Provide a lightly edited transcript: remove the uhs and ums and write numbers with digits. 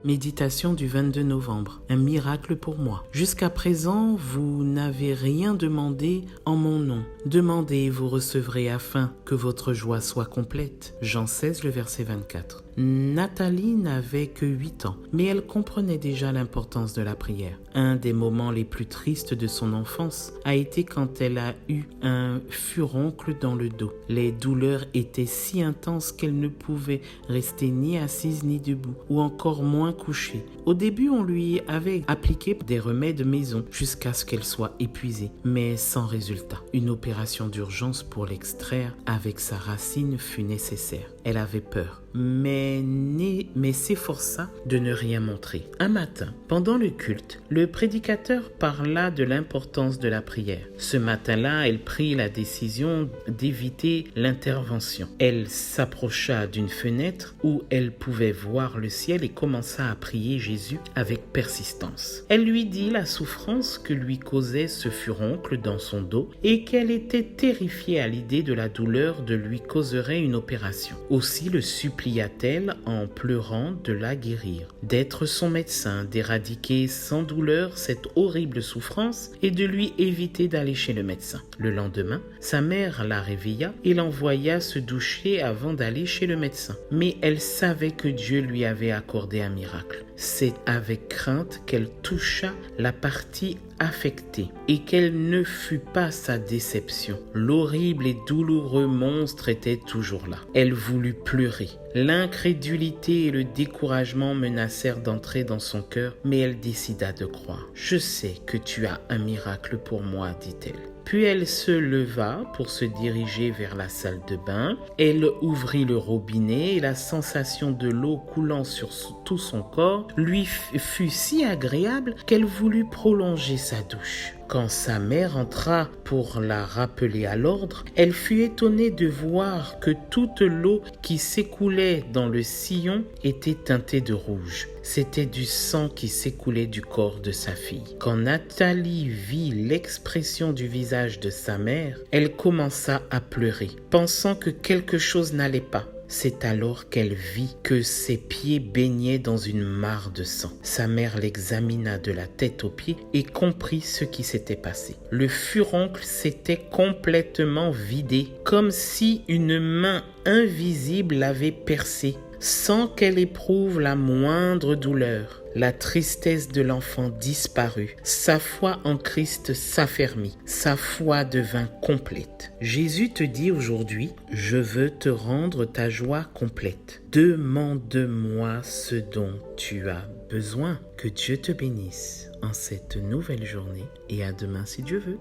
Méditation du 22 novembre. Un miracle pour moi. Jusqu'à présent, vous n'avez rien demandé en mon nom. Demandez et vous recevrez afin que votre joie soit complète. Jean 16, le verset 24. Nathalie n'avait que 8 ans, mais elle comprenait déjà l'importance de la prière. Un des moments les plus tristes de son enfance a été quand elle a eu un furoncle dans le dos. Les douleurs étaient si intenses qu'elle ne pouvait rester ni assise ni debout, ou encore moins couchée. Au début, on lui avait appliqué des remèdes maison jusqu'à ce qu'elle soit épuisée, mais sans résultat. Une opération d'urgence pour l'extraire avec sa racine fut nécessaire. Elle avait peur, mais s'efforça de ne rien montrer. Un matin, pendant le culte, le prédicateur parla de l'importance de la prière. Ce matin-là, elle prit la décision d'éviter l'intervention. Elle s'approcha d'une fenêtre où elle pouvait voir le ciel et commença à prier Jésus avec persistance. Elle lui dit la souffrance que lui causait ce furoncle dans son dos et qu'elle était terrifiée à l'idée de la douleur de lui causerait une opération. Aussi le supplia-t-elle en pleurant de la guérir, d'être son médecin, d'éradiquer sans douleur cette horrible souffrance et de lui éviter d'aller chez le médecin. Le lendemain, sa mère la réveilla et l'envoya se doucher avant d'aller chez le médecin. Mais elle savait que Dieu lui avait accordé un miracle. C'est avec crainte qu'elle toucha la partie affectée et quelle ne fut pas sa déception. L'horrible et douloureux monstre était toujours là. Elle voulut pleurer. L'incrédulité et le découragement menacèrent d'entrer dans son cœur, mais elle décida de croire. « Je sais que tu as un miracle pour moi, dit-elle. » Puis elle se leva pour se diriger vers la salle de bain. Elle ouvrit le robinet et la sensation de l'eau coulant sur tout son corps lui fut si agréable qu'elle voulut prolonger sa douche. Quand sa mère entra pour la rappeler à l'ordre, elle fut étonnée de voir que toute l'eau qui s'écoulait dans le sillon était teintée de rouge. C'était du sang qui s'écoulait du corps de sa fille. Quand Nathalie vit l'expression du visage de sa mère, elle commença à pleurer, pensant que quelque chose n'allait pas. C'est alors qu'elle vit que ses pieds baignaient dans une mare de sang. Sa mère l'examina de la tête aux pieds et comprit ce qui s'était passé. Le furoncle s'était complètement vidé, comme si une main invisible l'avait percé, sans qu'elle éprouve la moindre douleur. La tristesse de l'enfant disparut. Sa foi en Christ s'affermit. Sa foi devint complète. Jésus te dit aujourd'hui, je veux te rendre ta joie complète. Demande-moi ce dont tu as besoin. Que Dieu te bénisse en cette nouvelle journée et à demain si Dieu veut.